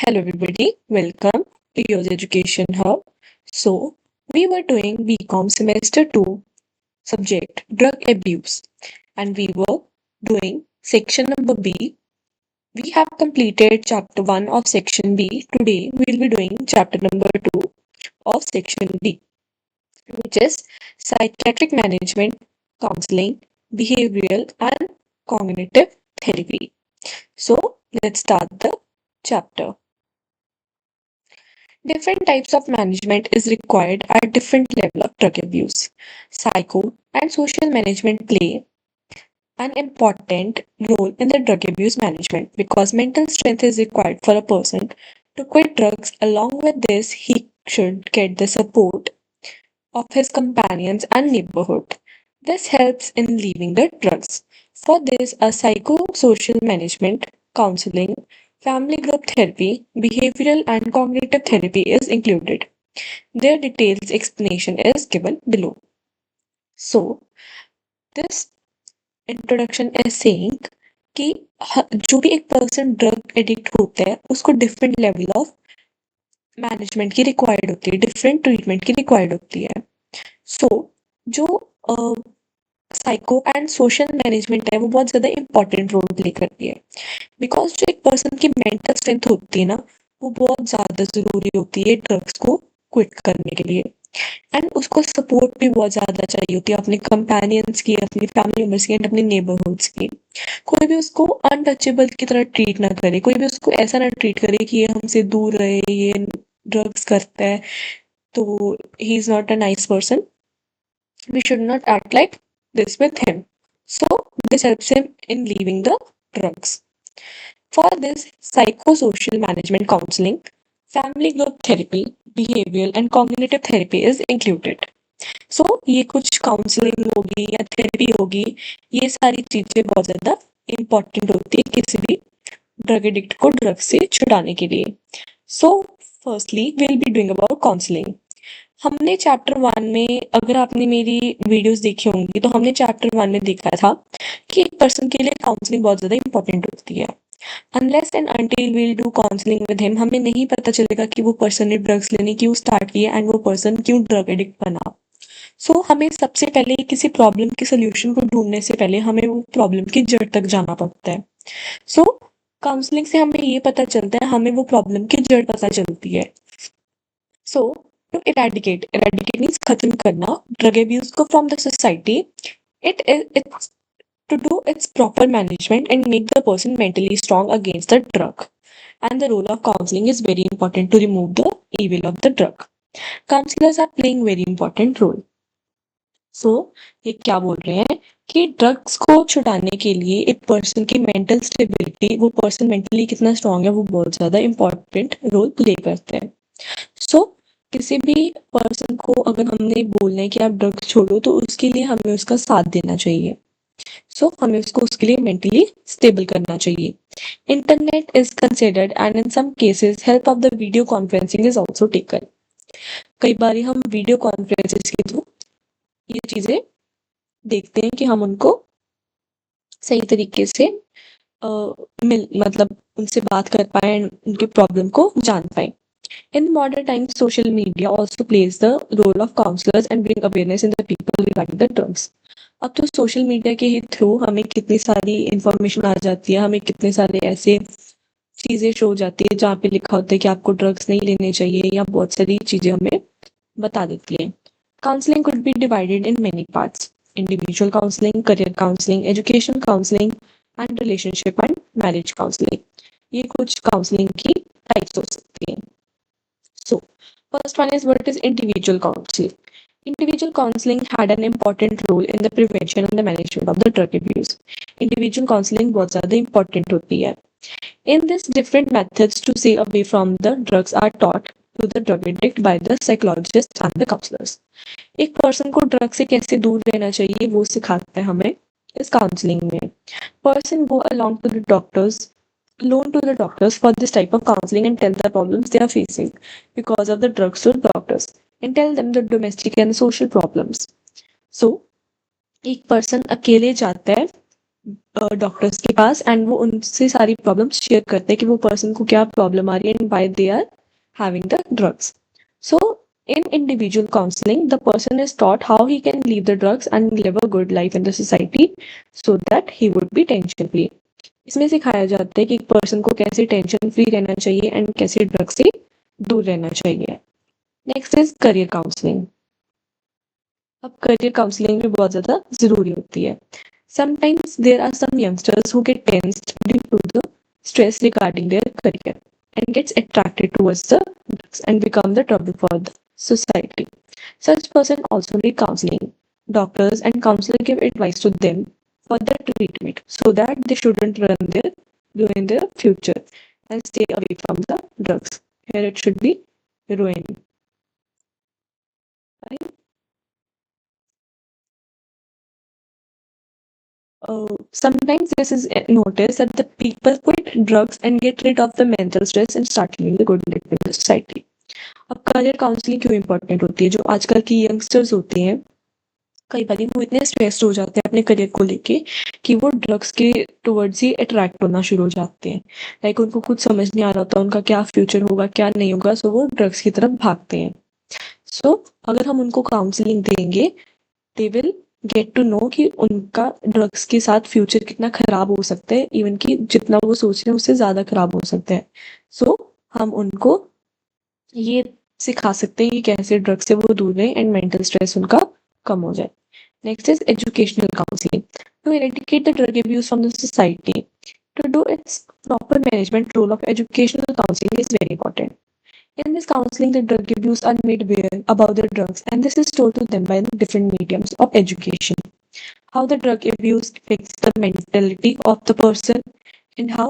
Hello, everybody. Welcome to Yours Education Hub. So, we were doing BCom Semester 2 subject Drug Abuse, and we were doing section number B. We have completed chapter 1 of section B. Today, we'll be doing chapter number 2 of section B, which is psychiatric management, counseling, behavioral, and cognitive therapy. So, let's start the chapter. Different types of management is required at different level of drug abuse. Psycho and social management play an important role in the drug abuse management because mental strength is required for a person to quit drugs. Along with this, he should get the support of his companions and neighborhood. This helps in leaving the drugs. For this, a psychosocial management, counseling, family group therapy, behavioral and cognitive therapy is included. Their details explanation is given below. So, this introduction is saying कि जो भी एक person drug addict होता है उसको different level of management की required होती है, डिफरेंट ट्रीटमेंट की रिक्वायर्ड होती है. सो जो साइको एंड सोशल मैनेजमेंट है वो बहुत ज़्यादा इंपॉर्टेंट रोल प्ले करती है बिकॉज जो एक पर्सन की मेंटल स्ट्रेंथ होती है ना वो बहुत ज़्यादा ज़रूरी होती है ड्रग्स को क्विट करने के लिए. एंड उसको सपोर्ट भी बहुत ज़्यादा चाहिए होती है अपने कंपेनियंस की, अपनी फैमिली मेम्बर्स की एंड अपने नेबरहुड्स की. कोई भी उसको अनटचेबल की तरह ट्रीट ना करे, कोई भी उसको ऐसा ना ट्रीट करे कि ये हमसे दूर रहे, ये ड्रग्स करता है तो he is not a nice person. We should not act like this with him. So, this helps him in leaving the drugs. For this, psychosocial management counseling, family group therapy, behavioral and cognitive therapy is included. So, ये कुछ counselling होगी या therapy होगी, ये सारी चीज़ें बहुत ज़्यादा इम्पॉर्टेंट होती है किसी भी ड्रग एडिक्ट को ड्रग से छुड़ाने के लिए. So firstly will be doing about counselling. हमने चैप्टर 1 में, अगर आपने मेरी वीडियोस देखी होंगी तो हमने चैप्टर 1 में देखा था कि एक पर्सन के लिए काउंसलिंग बहुत ज़्यादा इंपॉर्टेंट होती है. Unless and until we'll do counselling with him हमें नहीं पता चलेगा कि वो पर्सन ने ड्रग्स लेने क्यों स्टार्ट किया एंड वो पर्सन क्यों ड्रग एडिक्ट बना. सो हमें सबसे पहले किसी प्रॉब्लम के सोल्यूशन को ढूंढने से पहले हमें वो प्रॉब्लम की जड़ तक जाना पड़ता है. सो काउंसलिंग से हमें ये पता चलता है, हमें वो प्रॉब्लम की जड़ पता चलती है. सो to eradicate means खत्म करना drug abuse को from the society. It's to do its proper management and make the person mentally strong against the drug. And the role of counseling is very important to remove the evil of the drug. Counselors are playing very important role. So ये क्या बोल रहे हैं कि drugs को छुड़ाने के लिए एक पर्सन की मेंटल स्टेबिलिटी, वो पर्सन मेंटली कितना स्ट्रांग है वो बहुत ज़्यादा इम्पोर्टेंट रोल प्ले करते हैं. सो किसी भी पर्सन को अगर हमने बोलना है कि आप ड्रग्स छोड़ो तो उसके लिए हमें उसका साथ देना चाहिए. सो हमें उसको उसके लिए मेंटली स्टेबल करना चाहिए. Internet is considered and in some cases help of the video conferencing is also taken. कई बार हम वीडियो कॉन्फ्रेंसेस के थ्रू ये चीज़ें देखते हैं कि हम उनको सही तरीके से मतलब उनसे बात कर पाए एंड उनके प्रॉब्लम को जान पाए. In modern times, social media also plays the role of counselors and bring awareness in the people regarding the drugs. अब तो सोशल मीडिया के ही थ्रू हमें कितनी सारी इंफॉर्मेशन आ जाती है, हमें कितने सारे ऐसे चीज़ें शो हो जाती है जहाँ पे लिखा होता है कि आपको ड्रग्स नहीं लेने चाहिए, या बहुत सारी चीज़ें हमें बता देती है. Counselling could be divided in many parts: individual counselling, career counselling, education counselling and relationship and marriage counselling. ये कुछ काउंसलिंग की टाइप्स हो सकती हैं. So, first one is what is individual counseling. Individual counseling had an important role in the prevention and the management of the drug abuse. Individual counseling बहुत ज़्यादा important होती है. In this, different methods to stay away from the drugs are taught to the drug addict by the psychologists and the counselors. एक person को drug से कैसे दूर रहना चाहिए वो सिखाता है हमें इस काउंसलिंग में. Person go along to the doctors loan to the doctors for this type of counseling and tell the problems they are facing because of the drugs to doctors and tell them the domestic and social problems. So एक person अकेले जाता है doctors के पास and वो उनसे सारी problems share करते हैं कि वो पर्सन को क्या प्रॉब्लम आ रही है and why they are having the drugs. So, in individual counseling, the person is taught how he can leave the drugs and live a good life in the society so that he would be tension free. इसमें सिखाया जाता है कि एक person को कैसे tension free रहना चाहिए एंड कैसे ड्रग से दूर रहना चाहिए. Next is career counselling. अब करियर काउंसलिंग भी बहुत ज़्यादा ज़रूरी होती है. Sometimes there are some youngsters who get tensed due to the stress regarding their career and gets attracted towards the drugs and become the trouble for the society. Such person also need counseling. Doctors and counselor give advice to them for the treatment so that they shouldn't ruin their future and stay away from the drugs. Here it should be ruined. Right? Sometimes this is noticed that the people quit drugs and get rid of the mental stress and start living the good life in the society. अब career counselling क्यों important होती है? जो आजकल की youngsters होते हैं, कई बार वो इतने स्ट्रेस्ड हो जाते हैं अपने करियर को लेके कि वो ड्रग्स के टुवर्ड्स ही अट्रैक्ट होना शुरू हो जाते हैं. लाइक उनको कुछ समझ नहीं आ रहा होता उनका क्या फ्यूचर होगा क्या नहीं होगा, सो वो ड्रग्स की तरफ भागते हैं. सो अगर हम उनको काउंसलिंग देंगे, they will get to know कि उनका ड्रग्स के साथ फ्यूचर कितना खराब हो सकता है, इवन कि जितना वो सोच रहे हैं उससे ज़्यादा खराब हो सकता है. सो हम उनको ये सिखा सकते हैं कि कैसे ड्रग्स से वो दूर रहें एंड मेंटल स्ट्रेस उनका कम हो जाए. Next is educational counselling. To eradicate the drug abuse from the society, to do its proper management role of educational counseling is very important. In this counseling, the drug abuse are made aware about the drugs, and this is told to them by the different mediums of education. How the drug abuse affects the mentality of the person, and how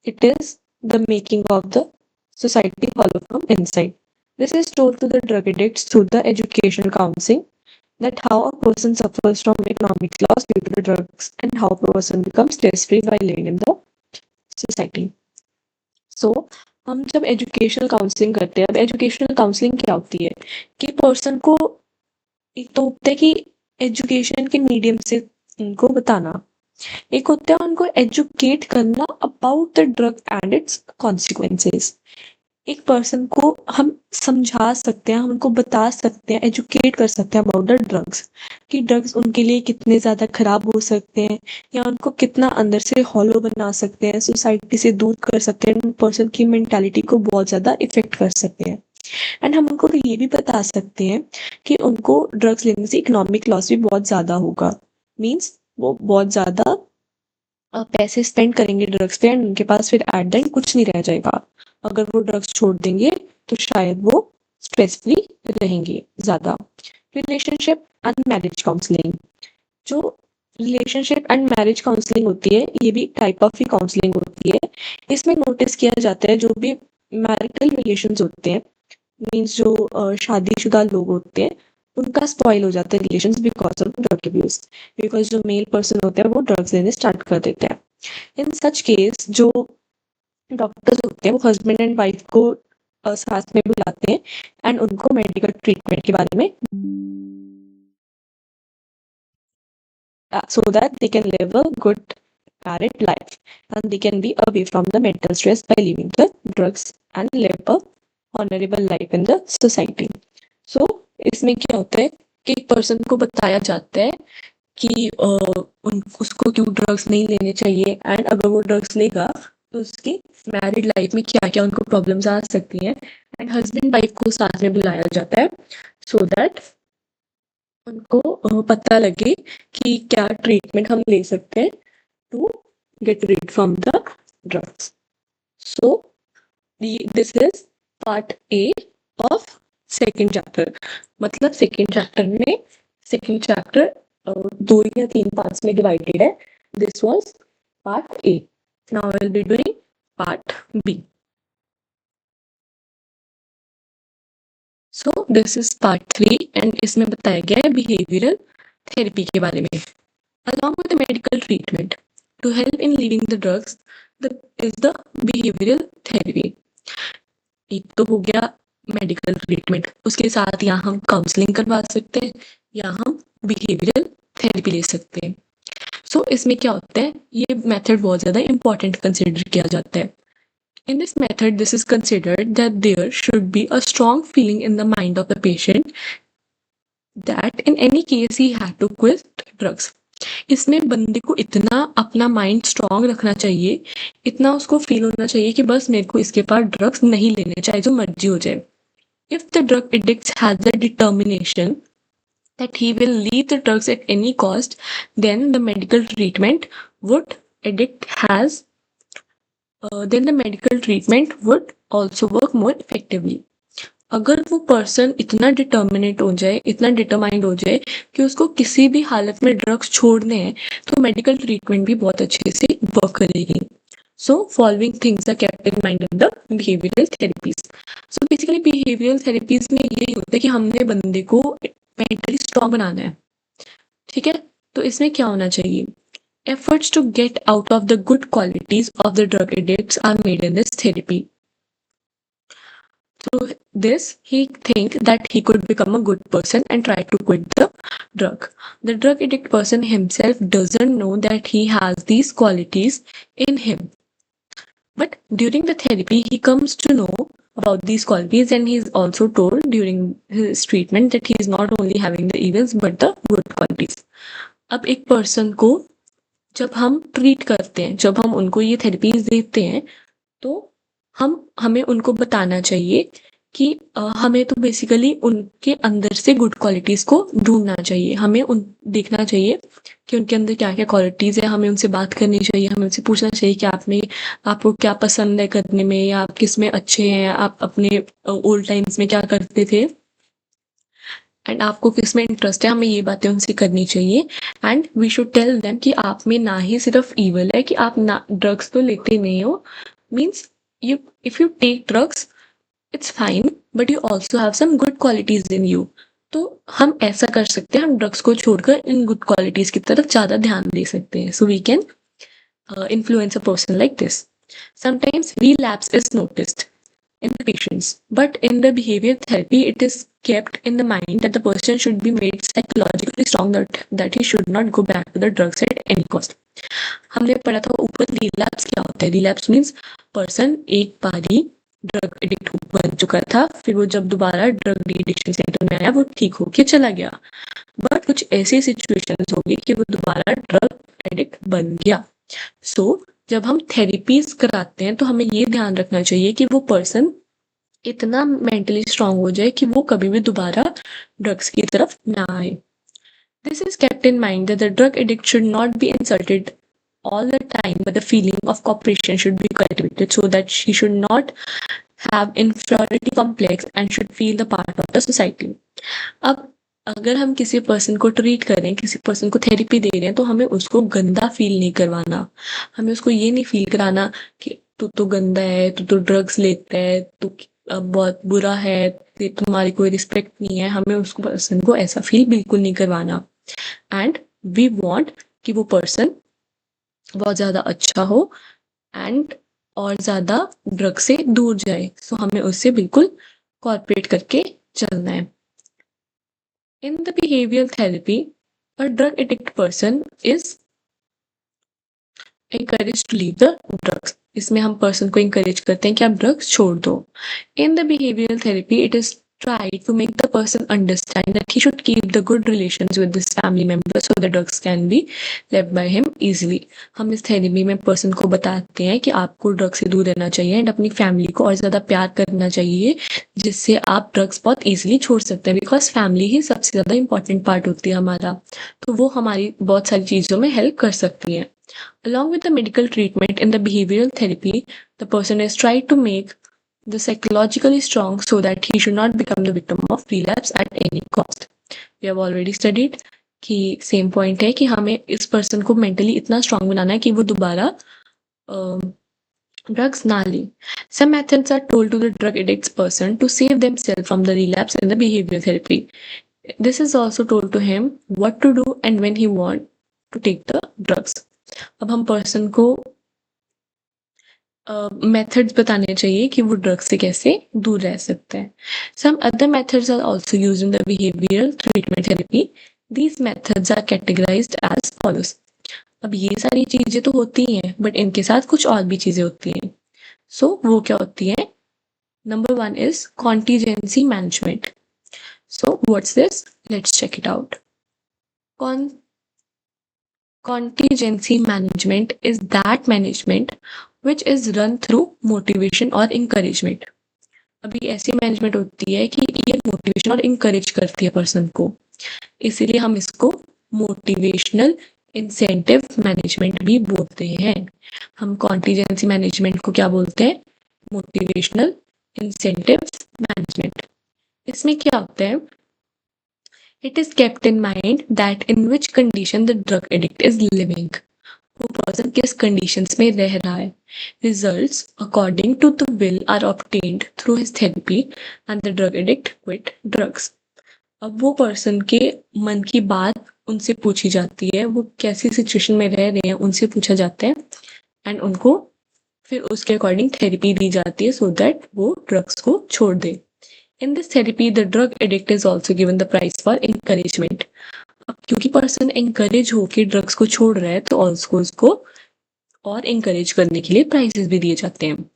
it is the making of the society hollow from inside. This is told to the drug addicts through the educational counseling, that how a person suffers from economic loss due to the drugs and how a person becomes stress free while living in the society. सो हम जब educational counselling करते हैं, अब educational counselling क्या होती है कि person को एक तो होता है कि एजुकेशन के मीडियम से उनको बताना, एक होता है उनको एजुकेट करना about the drug and it's consequences. एक पर्सन को हम समझा सकते हैं, हम उनको बता सकते हैं, एजुकेट कर सकते हैं अबाउट द ड्रग्स कि ड्रग्स उनके लिए कितने ज़्यादा ख़राब हो सकते हैं या उनको कितना अंदर से हॉलो बना सकते हैं, सोसाइटी से दूर कर सकते हैं, पर्सन की मेंटालिटी को बहुत ज़्यादा इफ़ेक्ट कर सकते हैं. एंड हम उनको ये भी बता सकते हैं कि उनको ड्रग्स लेने से इकोनॉमिक लॉस भी बहुत ज़्यादा होगा. मीन्स वो बहुत ज़्यादा पैसे स्पेंड करेंगे ड्रग्स पे एंड उनके पास फिर एट द एंड कुछ नहीं रह जाएगा. अगर वो ड्रग्स छोड़ देंगे तो शायद वो स्ट्रेस फ्री रहेंगे ज़्यादा. Relationship and marriage counselling. जो रिलेशनशिप एंड मैरिज काउंसलिंग होती है, ये भी टाइप ऑफ ही काउंसलिंग होती है. इसमें नोटिस किया जाता है जो भी मैरिटल रिलेशंस होते हैं, मीन्स जो शादीशुदा लोग होते हैं, उनका स्पॉइल हो जाता है relations because of drug abuse. Because जो मेल पर्सन होते हैं वो ड्रग्स लेने स्टार्ट कर देते हैं. इन सच केस जो डॉक्टर्स होते हैं वो हस्बैंड एंड वाइफ को साथ में बुलाते हैं एंड उनको मेडिकल ट्रीटमेंट के बारे में so that they can live a good married life and they can be away from the mental stress by leaving the drugs and live a honorable life in the society. So इसमें क्या होता है कि एक person को बताया जाता है कि उसको क्यों ड्रग्स नहीं लेने चाहिए एंड अगर वो ड्रग्स लेगा तो उसकी मैरिड लाइफ में क्या क्या उनको प्रॉब्लम्स आ सकती हैं एंड हस्बैंड वाइफ को साथ में बुलाया जाता है सो दैट उनको पता लगे कि क्या ट्रीटमेंट हम ले सकते हैं to get rid from the drugs. So this is part A of second chapter. मतलब सेकेंड चैप्टर 2 या 3 पार्ट्स में डिवाइडेड है. This was part A. Now I will be doing part B. So this is part 3 and इसमें बताया गया है behavioural therapy के बारे में. Along with the medical treatment, to help in leaving the drugs, is the behavioral therapy. एक तो हो गया मेडिकल ट्रीटमेंट, उसके साथ या हम काउंसलिंग करवा सकते हैं या हम बिहेवियरल थेरेपी ले सकते हैं. सो इसमें क्या होता है, ये मेथड बहुत ज़्यादा इंपॉर्टेंट कंसिडर किया जाता है. In this method, this is considered that there should be a strong feeling in the mind of the patient that in any case he had to quit drugs. इसमें बंदे को इतना अपना माइंड स्ट्रांग रखना चाहिए, इतना उसको फील होना चाहिए कि बस मेरे को इसके पास ड्रग्स नहीं लेने, चाहे जो मर्जी हो जाए. If the drug addict has the determination that he will leave the drugs at any cost, then the medical treatment would addict has then the medical treatment would also work more effectively. अगर वो person इतना determinate हो जाए, इतना determined हो जाए कि उसको किसी भी हालत में ड्रग्स छोड़ने हैं, तो मेडिकल ट्रीटमेंट भी बहुत अच्छे से वर्क करेगी. So following things are kept in mind in the behavioural therapies. So basically behavioural therapies में यही होता है कि हमने बंदे को मेंटली स्ट्रॉन्ग बनाना है. ठीक है, तो इसमें क्या होना चाहिए? Efforts to get out of the good qualities of the drug addicts are made in this therapy. Through this, he think that he could become a good person and try to quit the drug. The drug addict person himself doesn't know that he has these qualities in him. But during the therapy, he comes to know about these qualities, and he is also told during his treatment that he is not only having the evils but the good qualities. अब एक person को जब हम treat करते हैं, जब हम उनको ये थेरेपीज देते हैं, तो हमें उनको बताना चाहिए कि हमें तो बेसिकली उनके अंदर से गुड क्वालिटीज़ को ढूंढना चाहिए. हमें देखना चाहिए कि उनके अंदर क्या क्या क्वालिटीज़ है. हमें उनसे बात करनी चाहिए, हमें उनसे पूछना चाहिए कि आपको क्या पसंद है करने में, या आप किस में अच्छे हैं, आप अपने ओल्ड टाइम्स में क्या करते थे, एंड आपको किस में इंटरेस्ट है. हमें ये बातें उनसे करनी चाहिए. And we should tell them कि आप में ना ही सिर्फ ईवल है कि आप ना ड्रग्स तो लेते नहीं हो, means you if you take drugs it's fine, but you also have some good qualities in you. तो हम ऐसा कर सकते हैं, हम ड्रग्स को छोड़कर इन गुड क्वालिटीज की तरफ ज़्यादा ध्यान दे सकते हैं. So we can influence a person like this. Sometimes relapse is noticed in the patients, but in the behavior therapy, it is kept in the mind that the person should be made psychologically strong that he should not go back to the drugs at any cost. हमने पढ़ा था ऊपर relapse क्या होता है. Relapse means person एक बारी drug addict बन चुका था, फिर वो जब दोबारा ड्रग एडिक्शन सेंटर में आया वो ठीक होके चला गया, बट कुछ ऐसी सिचुएशंस होगी कि वो दोबारा ड्रग एडिक्ट बन गया. सो जब हम थेरेपीज कराते हैं तो हमें ये ध्यान रखना चाहिए कि वो पर्सन इतना मेंटली स्ट्रांग हो जाए कि वो कभी भी दोबारा ड्रग्स की तरफ ना आए. This is kept in mind that the drug addict should not be insulted all the time, but the feeling of cooperation should be cultivated so that she should not have inferiority complex and should feel the part of the society. अब अगर हम किसी person को treat करें, किसी person को therapy दे रहे हैं, तो हमें उसको गंदा फील नहीं करवाना. हमें उसको ये नहीं फील कराना कि तू तो गंदा है, तू तो ड्रग्स लेता है, तू बहुत बुरा है, तुम्हारी कोई रिस्पेक्ट नहीं है. हमें उसको पर्सन को ऐसा फील बिल्कुल नहीं करवाना. एंड वी वॉन्ट कि वो पर्सन बहुत ज़्यादा अच्छा हो एंड और ज़्यादा ड्रग से दूर जाए. सो हमें उससे बिल्कुल कॉर्पोरेट करके चलना है. In the behaviour therapy a drug addict person is encouraged to leave the drugs. इसमें हम पर्सन को encourage करते हैं कि आप ड्रग्स छोड़ दो. In the behavioral therapy, it is tried to make the person understand that he should keep the good relations with his family members so the drugs can be left by him easily. हम इस therapy में person को बताते हैं कि आपको drugs से दूर रहना चाहिए एंड अपनी फैमिली को और ज़्यादा प्यार करना चाहिए, जिससे आप ड्रग्स बहुत ईजिली छोड़ सकते हैं. बिकॉज फैमिली ही सबसे ज़्यादा इंपॉर्टेंट पार्ट होती है हमारा, तो वो हमारी बहुत सारी चीज़ों में हेल्प कर सकती है. Along with the medical treatment in the behavioral therapy, the person is tried to make the psychologically strong so that he should not become the victim of relapse at any cost. We have already studied कि same point है कि हमें इस person को mentally इतना strong बनाना है कि वो दोबारा drugs ना ले. Some methods are told to the drug addicts person to save themselves from the relapse in the behavioral therapy. This is also told to him what to do and when he want to take the drugs. अब हम person को methods बताने चाहिए कि वो drugs से कैसे दूर रह सकता है. Some other methods are also used in the behavioural treatment therapy. These methods are categorized as follows. अब ये सारी चीजें तो होती हैं, बट इनके साथ कुछ और भी चीजें होती हैं। सो वो क्या होती है? Number 1 is contingency management. So what's this? Let's check it out. Contingency management is that management which is run through motivation or encouragement. अभी ऐसी मैनेजमेंट होती है कि ये मोटिवेशन और इंकरेज करती है पर्सन को, इसीलिए हम इसको मोटिवेशनल इंसेंटिव मैनेजमेंट भी बोलते हैं। हम कॉन्टीजेंसी मैनेजमेंट को क्या बोलते हैं? Motivational incentive management. इसमें क्या होता है? It is kept in mind that in which condition the drug addict is living. वो पर्सन किस कंडीशंस में रह रहा है। Results according to the will are obtained through his therapy and the drug addict quit drugs. अब वो person के मन की बात उनसे पूछी जाती है, वो कैसी सिचुएशन में रह रहे हैं उनसे पूछा जाता है, एंड उनको फिर उसके अकॉर्डिंग थेरेपी दी जाती है सो दैट वो ड्रग्स को छोड़ दे। In this therapy the drug addict is also given the prize for encouragement. अब क्योंकि पर्सन इंकरेज होके ड्रग्स को छोड़ रहा है तो ऑल्सो उसको और इंकरेज करने के लिए प्राइजेस भी दिए जाते हैं।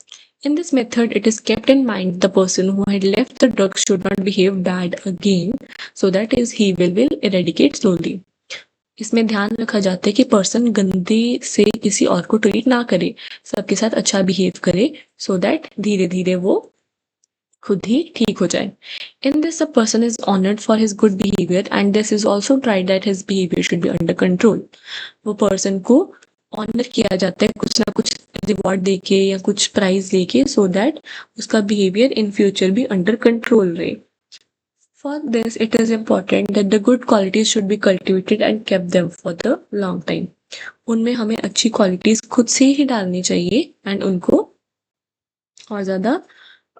In this method, it is kept in mind the person who had left the drugs should not behave bad again, so that is he will eradicate slowly. इसमें ध्यान रखा जाता है कि पर्सन गंदे से किसी और को ट्रीट ना करे, सबके साथ अच्छा बिहेव करे, सो दैट धीरे धीरे वो खुद ही ठीक हो जाए। In this, a person is honored for his good behavior and this is also tried that his behavior should be under control. वो पर्सन को ऑनर किया जाता है कुछ ना कुछ रिवॉर्ड देके या कुछ प्राइज देके, सो दैट उसका बिहेवियर इन फ्यूचर भी अंडर कंट्रोल रहे। For this it is important that the good qualities should be cultivated and kept them for the long time. उनमें हमें अच्छी क्वालिटीज खुद से ही डालनी चाहिए एंड उनको और ज़्यादा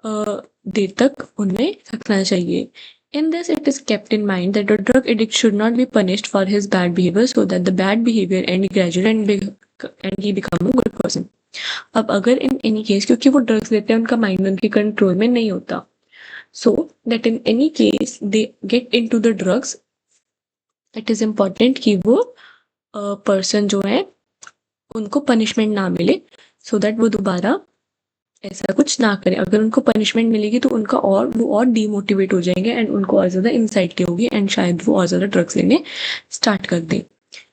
देर तक उनमें रखना चाहिए। In this, it is kept in mind that a drug addict should not be punished for his bad behavior so that the bad behavior end gradually and he become a good person. अब अगर in any case, क्योंकि वो drugs लेते हैं उनका mind उनके control में नहीं होता, so that in any case they get into the drugs, it is important कि वो पर्सन जो है उनको पनिशमेंट ना मिले, so that वो दोबारा ऐसा कुछ ना करें। अगर उनको पनिशमेंट मिलेगी तो वो और डीमोटिवेट हो जाएंगे एंड उनको और ज़्यादा एंग्जाइटी होगी एंड शायद वो और ज़्यादा ड्रग्स लेने स्टार्ट कर दें।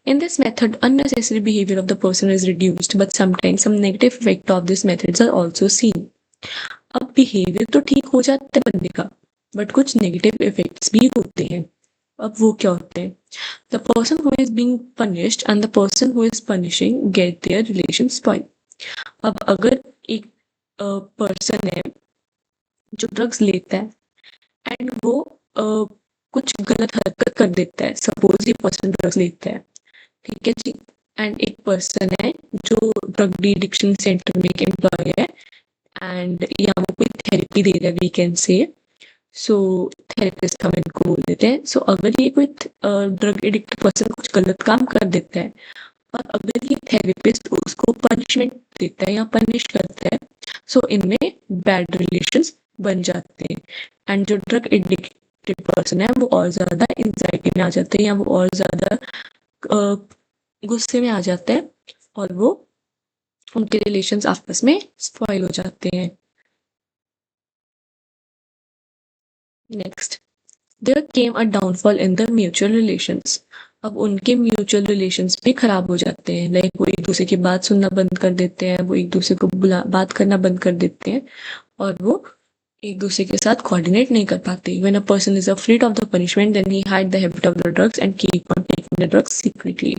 In this method, unnecessary behavior of the person is reduced, but sometimes some negative effect of these methods are also seen. अब बिहेवियर तो ठीक हो जाता है बंदे का, बट कुछ नेगेटिव इफेक्ट्स भी होते हैं। अब वो क्या होते हैं? The person who is being punished and the person who is punishing get their relation spoil. अब अगर एक पर्सन है जो ड्रग्स लेता है एंड वो कुछ गलत हरकत कर देता है, सपोज ये पर्सन ड्रग्स लेता है, ठीक है जी, एंड एक पर्सन है जो ड्रग डिडिक्शन सेंटर में एक एम्प्लॉय है एंड या वो कोई थेरेपी दे रहा है, वी कैन से, सो थेरेपिस्ट हम इनको बोल देते हैं। सो अगर ये कोई ड्रग एडिक्ट पर्सन कुछ गलत काम कर देता है और अगर ये थेरेपिस्ट उसको पनिशमेंट देता है या पनिश करता है, सो इनमें बैड रिलेशंस बन जाते हैं एंड जो ड्रग एडिक्टेड पर्सन है वो और ज़्यादा एंजाइटी में आ जाते हैं या वो और ज़्यादा गुस्से में आ जाते हैं और वो उनके रिलेशंस आपस में स्पॉइल हो जाते हैं। Next, there came a downfall in the mutual relations. अब उनके म्यूचुअल रिलेशंस भी खराब हो जाते हैं, लाइक वो एक दूसरे की बात सुनना बंद कर देते हैं, वो एक दूसरे को बात करना बंद कर देते हैं और वो एक दूसरे के साथ कोऑर्डिनेट नहीं कर पाते। When a person is afraid of the punishment, then he hide the habit of the drugs and keep on taking the drugs secretly.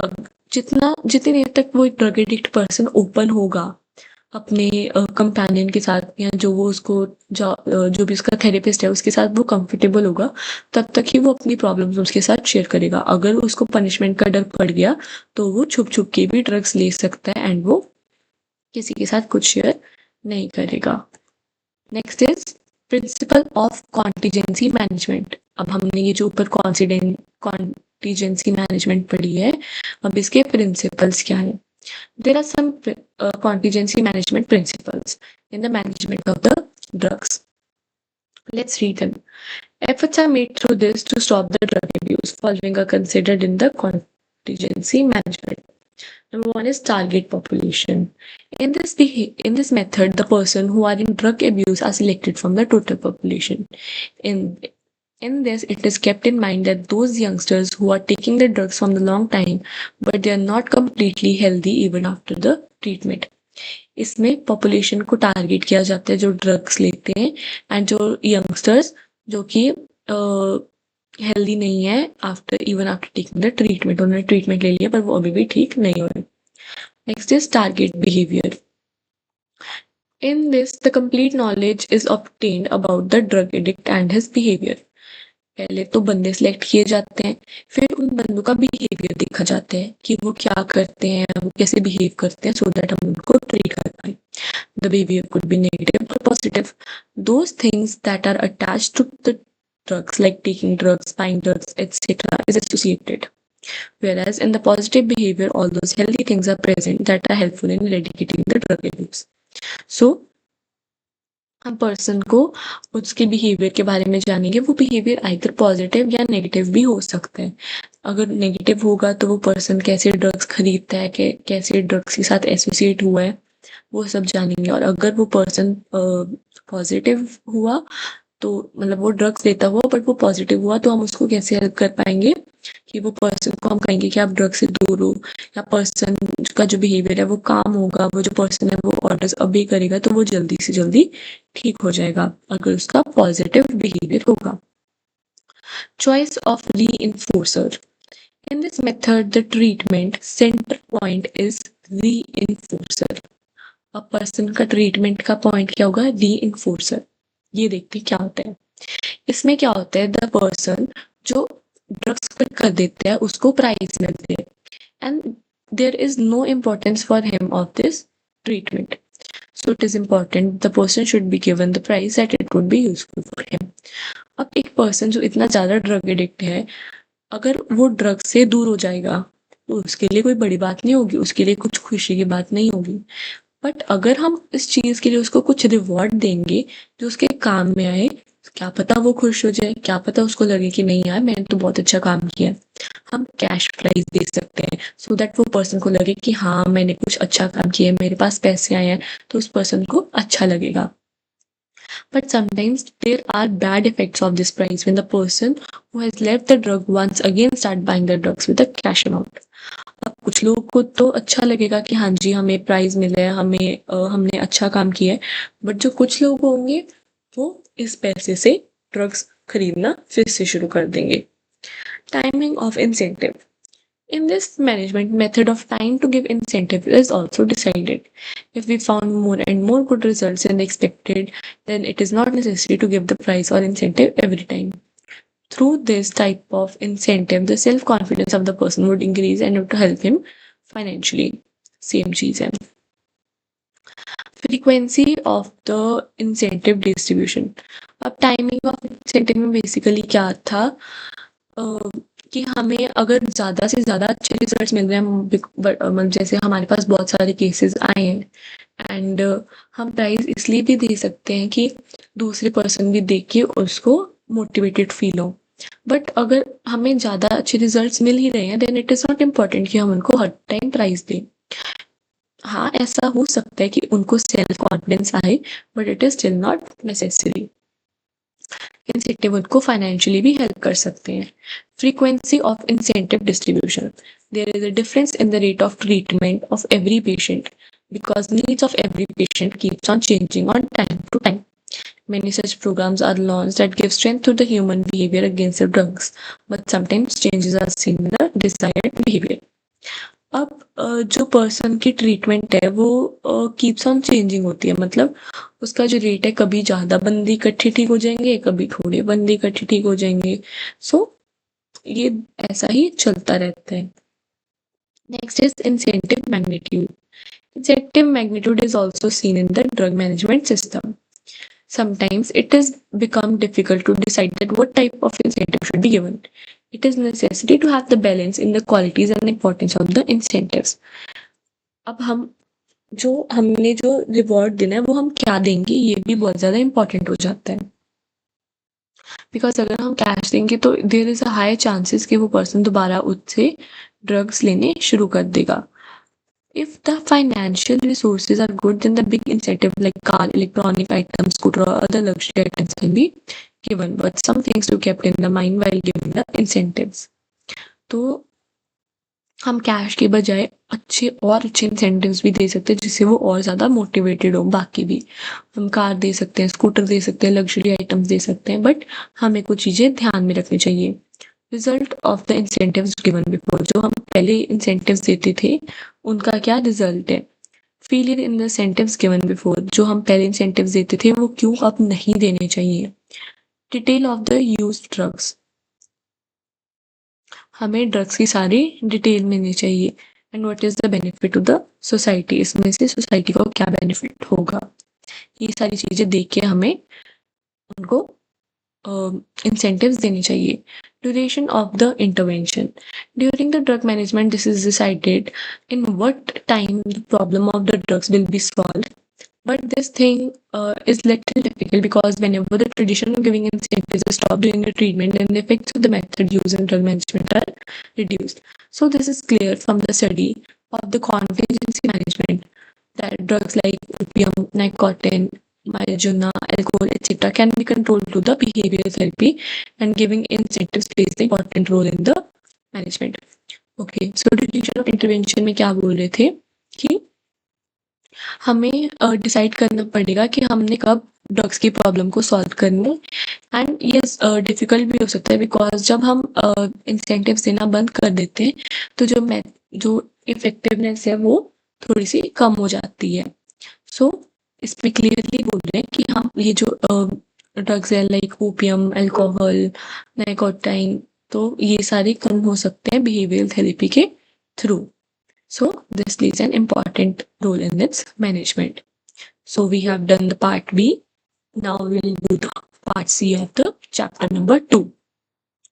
अब जितनी देर तक वो एक ड्रग एडिक्ट पर्सन ओपन होगा अपने कंपेनियन के साथ या जो वो उसको जो भी उसका थेरेपिस्ट है उसके साथ वो कंफर्टेबल होगा, तब तक ही वो अपनी प्रॉब्लम्स उसके साथ शेयर करेगा। अगर उसको पनिशमेंट का डर पड़ गया तो वो छुप छुप के भी ड्रग्स ले सकता है एंड वो किसी के साथ कुछ शेयर नहीं करेगा। Next is principle of contingency management. अब हमने ये जो ऊपर कॉन्टीजेंसी मैनेजमेंट पढ़ी है, अब इसके प्रिंसिपल्स क्या है? There are some contingency management principles in the management of the drugs. Let's read them. Efforts are made through this to stop the drug abuse. Following are considered in the contingency management. Number one is target population. In this method, the person who are in drug abuse are selected from the total population. In in this, it is kept in mind that those youngsters who are taking the drugs from the long time, but they are not completely healthy even after the treatment. इसमें population को target किया जाता है जो drugs लेते हैं and जो youngsters जो कि हेल्दी नहीं है आफ्टर टेकिंग द ट्रीटमेंट. उन्होंने ट्रीटमेंट ले लिया पर वो अभी भी ठीक नहीं हो रहे. Next is target behaviour. In this, the complete knowledge is obtained about the drug addict and his behavior. पहले तो बंदे सिलेक्ट किए जाते हैं, फिर उन बंदों का बिहेवियर देखा जाता है कि वो क्या करते हैं, वो कैसे बिहेव करते हैं, सो दैट हम उनको ट्रीट कर पाए. The behavior could be negative or positive. Those things that are attached to the drugs, like taking drugs, buying drugs, etc., is associated. Whereas in the positive behavior, all those healthy things are present that are helpful in eradicating the drug abuse. So, हम person को उसके behaviour के बारे में जानेंगे. वो behaviour either positive या negative भी हो सकता है. अगर नेगेटिव होगा तो वो पर्सन कैसे ड्रग्स खरीदता है, कैसे ड्रग्स के साथ एसोसिएट हुआ है, वो सब जानेंगे. और अगर वो पर्सन पॉजिटिव हुआ तो मतलब वो ड्रग्स लेता हुआ बट वो पॉजिटिव हुआ तो हम उसको कैसे हेल्प कर पाएंगे कि वो पर्सन को हम कहेंगे कि आप ड्रग से दूर हो, या पर्सन का जो बिहेवियर है वो काम होगा, वो जो पर्सन है वो ऑर्डर्स अभी करेगा तो वो जल्दी से जल्दी ठीक हो जाएगा अगर उसका पॉजिटिव बिहेवियर होगा. Choice of reinforcer. In this method, the treatment center point is reinforcer. अब पर्सन का ट्रीटमेंट का पॉइंट क्या होगा? रीइंफोर्सर. ये देखते हैं क्या होता है. इसमें क्या होता है, द पर्सन जो ड्रग्स क्विट कर देते हैं उसको प्राइज मिलते हैं and there is no importance for him of this treatment. So it is important the person should be given the prize that it would be useful for him. अब एक person जो इतना ज़्यादा ड्रग एडिक्ट है, अगर वो drug से दूर हो जाएगा तो उसके लिए कोई बड़ी बात नहीं होगी, उसके लिए कुछ खुशी की बात नहीं होगी. बट अगर हम इस चीज़ के लिए उसको कुछ रिवॉर्ड देंगे जो उसके काम में आए, क्या पता वो खुश हो जाए, क्या पता उसको लगे कि नहीं यार मैंने तो बहुत अच्छा काम किया. हम कैश प्राइज दे सकते हैं सो दैट वो पर्सन को लगे कि हाँ मैंने कुछ अच्छा काम किया है, मेरे पास पैसे आए हैं, तो उस पर्सन को अच्छा लगेगा. But sometimes there are bad effects of this price when the person who has left the drug once again start buying the drugs with a cash amount. अब कुछ लोगों को तो अच्छा लगेगा कि हाँ जी हमें प्राइज मिला है, हमने अच्छा काम किया है, बट जो कुछ लोग होंगे वो इस पैसे से ड्रग्स खरीदना फिर से शुरू कर देंगे. Timing of incentive. In this management, method of time to give incentive is also decided. If we found more and more good results than expected, then it is not necessary to give the prize or incentive every time. Through this type of incentive, the self-confidence of the person would increase and it would help him financially. Same चीज़ है. Frequency of the incentive distribution. अब timing of incentive में basically क्या था कि हमें अगर ज़्यादा से ज़्यादा अच्छे रिजल्ट्स मिल रहे हैं, मतलब जैसे हमारे पास बहुत सारे केसेस आए हैं एंड हम प्राइज इसलिए भी दे सकते हैं कि दूसरे पर्सन भी देख के उसको मोटिवेटेड फील हो. बट अगर हमें ज़्यादा अच्छे रिजल्ट्स मिल ही रहे हैं then it is not important कि हम उनको हर टाइम प्राइज दें. हाँ ऐसा हो सकता है कि उनको सेल्फ कॉन्फिडेंस आए but it is still not necessary. Incentive उनको फाइनेंशियली भी हेल्प कर सकते हैं. Frequency of incentive distribution. There is a difference in the rate of treatment of every patient because needs of every patient keeps on changing on time to time. Many such programs are launched that give strength to the human behavior against the drugs, but sometimes changes are seen in the desired behavior. अब जो person की treatment है वो keeps on changing होती है, मतलब उसका जो रेट है कभी ज़्यादा बंदे इकट्ठे ठीक हो जाएंगे, कभी थोड़े बंदे इकट्ठे ठीक हो जाएंगे. सो ये ऐसा ही चलता रहता है. Next is incentive magnitude. Incentive magnitude is also seen in the drug management system. Sometimes it has become difficult to decide that what type of incentive should be given. It is necessary to have the balance in the qualities and importance of the incentives. अब हमने जो reward देना है वो हम क्या देंगे ये भी बहुत ज़्यादा इम्पोर्टेंट हो जाता है. बिकॉज अगर हम कैश देंगे तो there is a high chances कि वो पर्सन दोबारा उससे ड्रग्स लेने शुरू कर देगा. If the financial resources are good, then the big incentive like car, electronic items, scooter, or other luxury items can be given. But some things to kept in the mind while giving the incentives. तो हम cash के बजाय अच्छे incentives भी दे सकते हैं जिससे वो और ज़्यादा मोटिवेटेड हो। बाकी भी हम कार दे सकते हैं, स्कूटर दे सकते हैं, लग्जरी आइटम्स दे सकते हैं, बट हमें कुछ चीज़ें ध्यान में रखनी चाहिए। Result of the incentives given before, जो हम पहले इंसेंटिव्स देते थे उनका क्या रिजल्ट है। Failure in the incentives given before, जो हम पहले इंसेंटिव्स देते थे वो क्यों अब नहीं देने चाहिए। Detail of the use drugs, हमें ड्रग्स की सारी डिटेल मिलनी चाहिए। And what is the benefit to the society, इसमें से सोसाइटी को क्या बेनिफिट होगा, ये सारी चीजें देख के हमें उनको incentives देनी चाहिए। Duration of the intervention. During the drug management, this is decided in what time the problem of the drugs will be solved. But this thing is little difficult because whenever the tradition of giving incentives is stopped during the treatment, then the effects of the method used in drug management are reduced. So this is clear from the study of the contingency management that drugs like opium, nicotine, marijuana, alcohol, etc. can be controlled through the behavioral therapy, and giving incentives plays an important role in the management. Okay, so duration of intervention में क्या बोल रहे थे कि हमें decide करना पड़ेगा कि हमने कब ड्रग्स की प्रॉब्लम को सॉल्व करना है। एंड ये डिफिकल्ट भी हो सकता है बिकॉज जब हम इंसेंटिव्स देना बंद कर देते हैं तो जो इफेक्टिवनेस है वो थोड़ी सी कम हो जाती है। सो इसमें क्लियरली बोल रहे हैं कि हम ये जो ड्रग्स है लाइक ओपियम, अल्कोहल, नाइकोटाइन, तो ये सारे कम हो सकते हैं बिहेवियरल थेरेपी के through. So this plays an important role in its management. So we have done the part B. Now we will do the part C of the chapter number 2,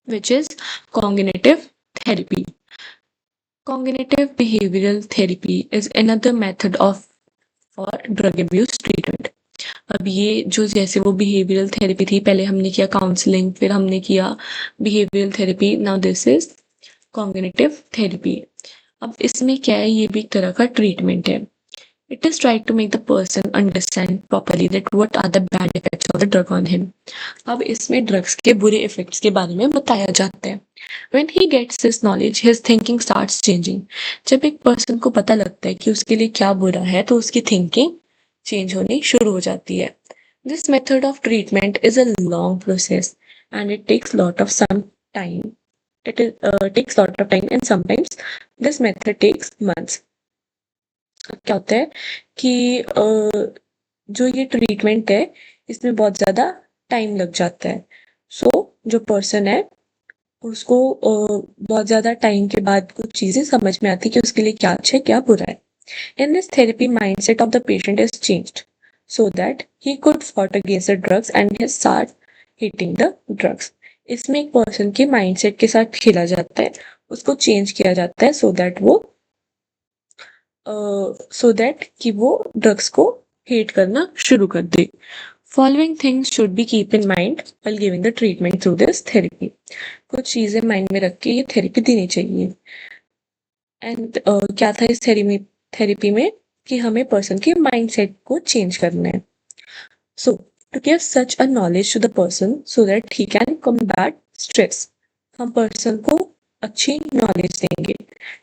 which is cognitive therapy. Cognitive behavioral therapy is another method of for drug abuse treatment. अब ये जो जैसे वो behavioural therapy थी, पहले हमने किया counselling, फिर हमने किया behavioural therapy, now this is cognitive therapy. अब इसमें क्या है, ये भी एक तरह का ट्रीटमेंट है। It is try to make the person understand properly that what are the bad effects of the drug on him. अब इसमें ड्रग्स के बुरे इफेक्ट्स के बारे में बताया जाता है। When he gets this knowledge his thinking starts changing. जब एक पर्सन को पता लगता है कि उसके लिए क्या बुरा है तो उसकी थिंकिंग चेंज होनी शुरू हो जाती है। This method of treatment is a long process and it takes lot of some time. It takes lot of time and sometimes this method takes months. क्या होता है कि जो ये ट्रीटमेंट है इसमें बहुत ज़्यादा टाइम लग जाता है। सो जो पर्सन है उसको बहुत ज़्यादा टाइम के बाद कुछ चीज़ें समझ में आती है कि उसके लिए क्या अच्छा है क्या बुरा है। In this therapy, mindset of the patient is changed so that he could fight against the drugs and he start hating the drugs. इसमें एक पर्सन के माइंडसेट के साथ खेला जाता है, उसको चेंज किया जाता है सो दैट कि वो ड्रग्स को हेट करना शुरू कर दे। Following things should be keep in mind while giving the treatment through this therapy. कुछ चीज़ें माइंड में रख के ये थेरेपी देनी चाहिए। एंड क्या था इस थेरेपी में कि हमें पर्सन के माइंडसेट को चेंज करना है। So to give such a knowledge to the person so that he can combat stress, हम पर्सन को अच्छी नॉलेज देंगे।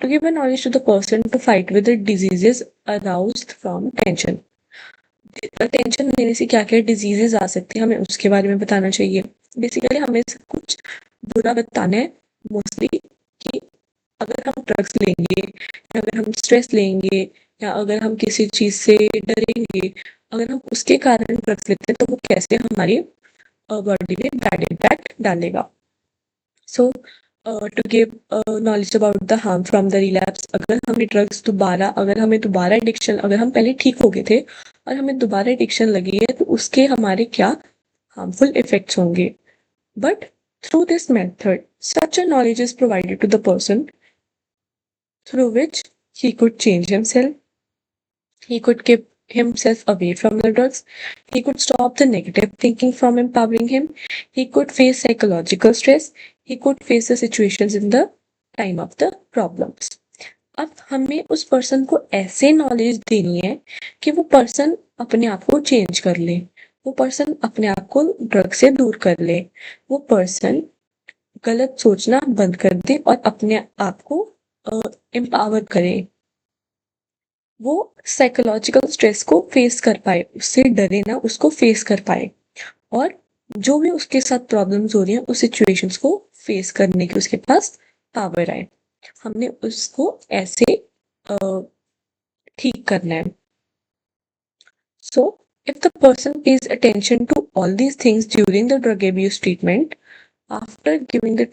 To give a knowledge to the person to fight with the diseases aroused from tension. Tension लेने से क्या क्या diseases आ सकती है हमें उसके बारे में बताना चाहिए। बेसिकली हमें सब कुछ बुरा बताना है मोस्टली कि अगर हम ड्रग्स लेंगे या अगर हम स्ट्रेस लेंगे या अगर हम किसी चीज़ से डरेंगे, अगर हम उसके कारण ड्रग्स लेते हैं तो वो कैसे हमारी बॉडी में बैड इम्पैक्ट डालेगा। So to give knowledge about the harm from the relapse, अगर हमें दोबारा एडिक्शन, अगर हम पहले ठीक हो गए थे और हमें दोबारा एडिक्शन लगी है तो उसके हमारे क्या हार्मफुल इफेक्ट्स होंगे। But through this method such a knowledge is provided to the person through which he could change himself, he could keep himself away from the drugs, he could stop the negative thinking from empowering him, he could face psychological stress, he could face the situations in the time of the problems. अब हमें उस person को ऐसे knowledge देनी है कि वो person अपने आप को चेंज कर ले, वो पर्सन अपने आप को ड्रग से दूर कर ले, वो पर्सन गलत सोचना बंद कर दे और अपने आप को एम्पावर करे। वो साइकोलॉजिकल स्ट्रेस को फेस कर पाए, उससे डरे ना, उसको फेस कर पाए और जो भी उसके साथ प्रॉब्लम्स हो रही हैं उस सिचुएशंस को फेस करने की उसके पास पावर आए। हमने उसको ऐसे अ, ठीक करना है। So, if the person pays attention to all these things during the drug abuse treatment, after giving the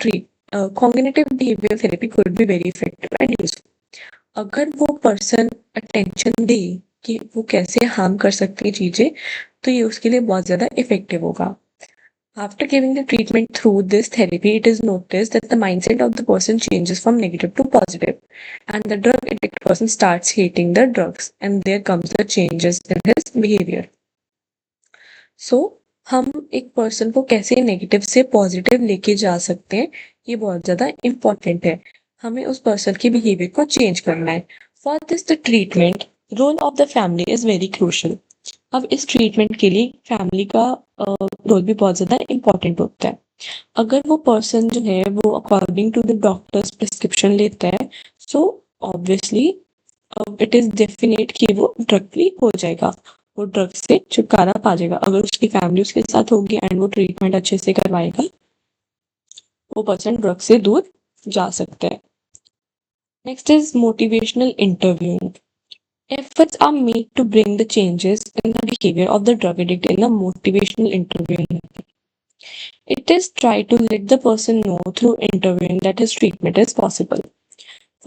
cognitive behavior therapy could be very effective and useful. अगर वो पर्सन अटेंशन दे कि वो कैसे हार्म कर सकती है चीजें, तो ये उसके लिए बहुत ज्यादा इफेक्टिव होगा। After giving the treatment through this therapy, it is noticed that the mindset of the person changes from negative to positive, and the drug addict person starts hating the drugs, and there comes the changes in his behavior. सो हम एक person को कैसे negative से positive लेके जा सकते हैं, ये बहुत ज़्यादा इम्पोर्टेंट है। हमें उस पर्सन के बिहेवियर को चेंज करना है। For this the treatment role of the family is very crucial. अब इस ट्रीटमेंट के लिए फैमिली का रोल भी बहुत ज़्यादा इम्पोर्टेंट होता है। अगर वो पर्सन जो है वो according to the doctor's prescription लेता है, so obviously it is definite कि वो ड्रग फ्री हो जाएगा, वो ड्रग से छुटकारा पा जाएगा। अगर उसकी फैमिली उसके साथ होगी एंड वो ट्रीटमेंट अच्छे से करवाएगा, वो पर्सन ड्रग से दूर जा सकता है। Next is motivational interviewing. Efforts are made to bring the changes in the behavior of the drug addict in a motivational interviewing. It is try to let the person know through interviewing that his treatment is possible.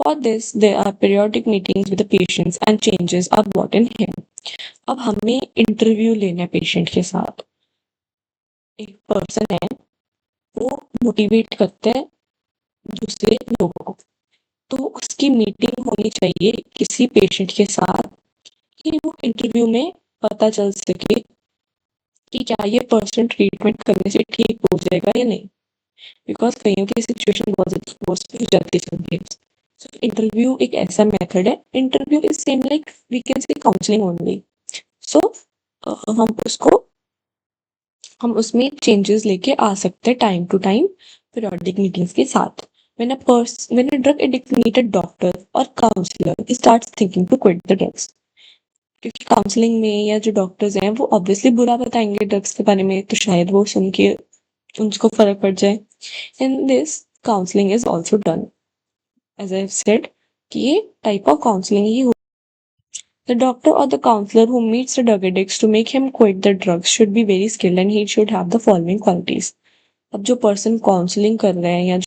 For this, there are periodic meetings with the patients and changes are brought in him. अब हमें interview लेना है patient के साथ। एक person है, वो motivate करता है दूसरे लोगों को, तो उसकी मीटिंग होनी चाहिए किसी पेशेंट के साथ कि वो इंटरव्यू में पता चल सके कि क्या ये पर्सन ट्रीटमेंट करने से ठीक हो जाएगा या नहीं, बिकॉज कईयों की सिचुएशन बहुत ज़्यादा फोर्स पे जाती चलती है। सो इंटरव्यू एक ऐसा मेथड है, interview is same like we can say counselling only. So हम उसमें चेंजेस लेके आ सकते हैं time to time periodic meetings के साथ। When a drug addict meet a doctor or counselor, he starts thinking to quit the drugs. क्योंकि counselling में या जो डॉक्टर्स हैं वो ऑब्वियसली बुरा बताएंगे ड्रग्स के बारे में, तो शायद वो सुन के उनको फर्क पड़ जाए। In this counselling is also done, as I said कि ये टाइप ऑफ काउंसलिंग ही हो। The doctor or the counselor who meets the drug addicts to make him quit the drugs should be very skilled and he should have the following qualities. अब जो person counselling कर रहे हैं या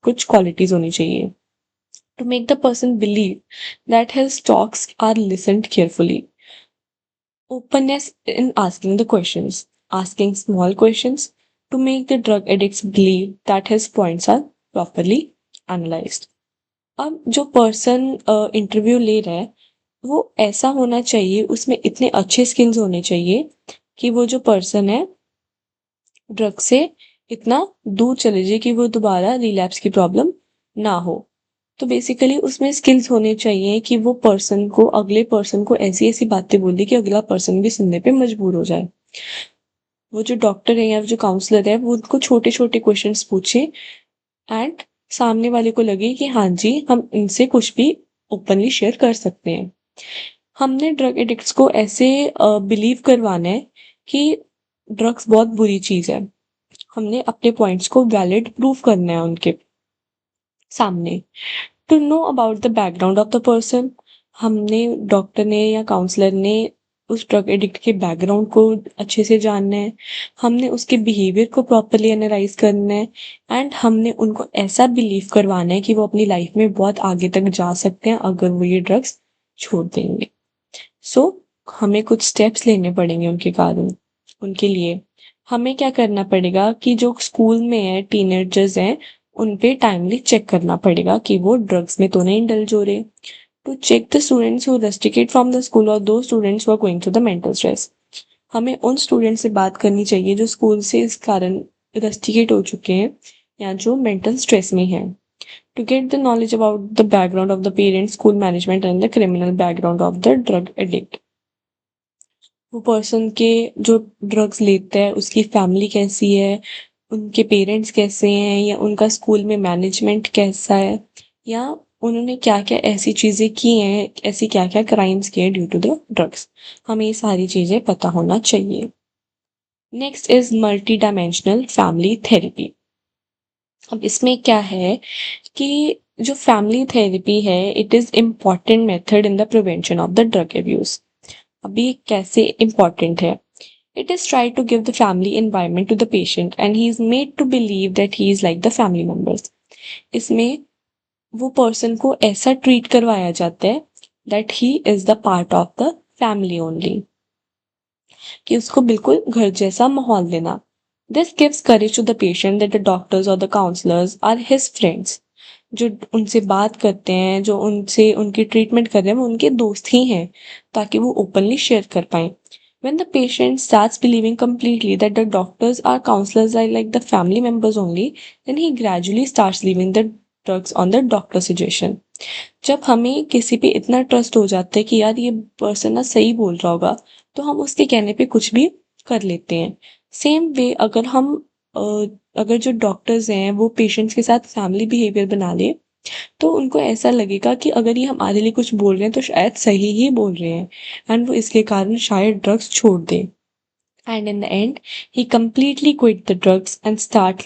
कुछ qualities होनी चाहिए। To make the person believe that his talks are listened carefully. Openness in asking the questions. Asking small questions to make the drug addicts believe that his points are properly analyzed. अब जो person interview ले रहा है वो ऐसा होना चाहिए, उसमें इतने अच्छे स्किल्स होने चाहिए कि वो जो पर्सन है ड्रग से इतना दूर चले जाए कि वो दोबारा रिलैप्स की प्रॉब्लम ना हो। तो बेसिकली उसमें स्किल्स होने चाहिए कि वो पर्सन को, अगले पर्सन को ऐसी ऐसी बातें बोली कि अगला पर्सन भी सुनने पे मजबूर हो जाए। वो जो डॉक्टर है या जो काउंसलर है वो उनको छोटे छोटे क्वेश्चंस पूछे एंड सामने वाले को लगे कि हाँ जी, हम इनसे कुछ भी ओपनली शेयर कर सकते हैं। हमने ड्रग एडिक्ट्स को ऐसे बिलीव करवाना है कि ड्रग्स बहुत बुरी चीज़ है। हमने अपने पॉइंट्स को वैलिड प्रूव करना है उनके सामने। To know about the background of the person, हमने डॉक्टर ने या काउंसलर ने उस ड्रग एडिक्ट के बैकग्राउंड को अच्छे से जानना है, हमने उसके बिहेवियर को प्रॉपरली एनालाइज करना है एंड हमने उनको ऐसा बिलीव करवाना है कि वो अपनी लाइफ में बहुत आगे तक जा सकते हैं अगर वो ये ड्रग्स छोड़ देंगे। सो हमें कुछ स्टेप्स लेने पड़ेंगे उनके कारण। उनके लिए हमें क्या करना पड़ेगा कि जो स्कूल में है टीनेजर्स हैं उन पे टाइमली चेक करना पड़ेगा कि वो ड्रग्स में तो नहीं इंडल्ज हो रहे। To check the students who rusticate from the school और दो students who are going through the mental stress. हमें उन स्टूडेंट से बात करनी चाहिए जो स्कूल से इस कारण रस्टिकेट हो चुके हैं या जो मेंटल स्ट्रेस में हैं। to get the knowledge about the background of the parents, school management, and the criminal background of the drug addict. वो पर्सन के जो ड्रग्स लेता है उसकी फैमिली कैसी है, उनके पेरेंट्स कैसे हैं, या उनका स्कूल में मैनेजमेंट कैसा है, या उन्होंने क्या-क्या ऐसी चीज़ें की हैं, ऐसी क्या-क्या क्राइम्स किए ड्यू टू द ड्रग्स। हमें ये सारी चीज़ें पता होना चाहिए। Next is multi dimensional family therapy. अब इसमें क्या है कि जो फैमिली थेरेपी है, it is important method in the prevention of the drug abuse. अभी कैसे इम्पॉर्टेंट है? It is tried to give the family environment to the patient and he is made to believe that he is like the family members. इसमें वो person को ऐसा treat करवाया जाता है that he is the part of the family only, कि उसको बिल्कुल घर जैसा माहौल देना। This gives courage to the patient that the doctors or the counselors are his friends. जो उनसे बात करते हैं, जो उनसे उनकी ट्रीटमेंट कर रहे हैं, वो उनके दोस्त ही हैं, ताकि वो ओपनली शेयर कर पाएँ। When the patient starts believing completely that the doctors or counselors are like the family members only, then he gradually starts leaving the drugs on the doctor suggestion. जब हमें किसी पे इतना ट्रस्ट हो जाता है कि यार ये पर्सन ना सही बोल रहा होगा, तो हम उसके कहने पे कुछ भी कर लेते हैं। सेम वे अ, अगर जो डॉक्टर्स हैं वो पेशेंट्स के साथ फैमिली बिहेवियर बना लें, तो उनको ऐसा लगेगा कि अगर ये हमारे लिए कुछ बोल रहे हैं तो शायद सही ही बोल रहे हैं, एंड वो इसके कारण शायद ड्रग्स छोड़ दें। And in the and he completely quit the drugs and start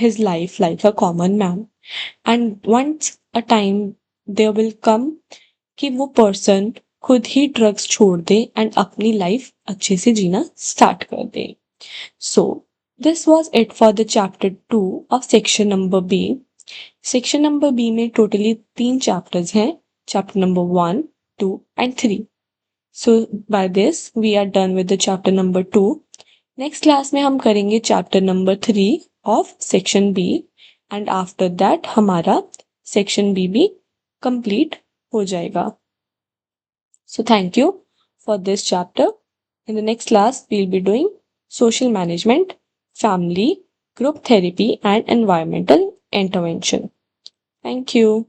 his life like a common man. And once a time there will come कि वो पर्सन खुद ही ड्रग्स छोड़ दे एंड अपनी लाइफ अच्छे से जीना स्टार्ट कर दे। So this was it for the chapter 2 of section number B. Section number B में टोटली 3 चैप्टर्स हैं, chapter number 1, 2 and 3। So by this we are done with the chapter number 2। Next class में हम करेंगे chapter number 3 of section B, and after that हमारा section B भी complete हो जाएगा। So thank you for this chapter. In the next class, we'll be doing social management, family, group therapy, and environmental intervention. Thank you.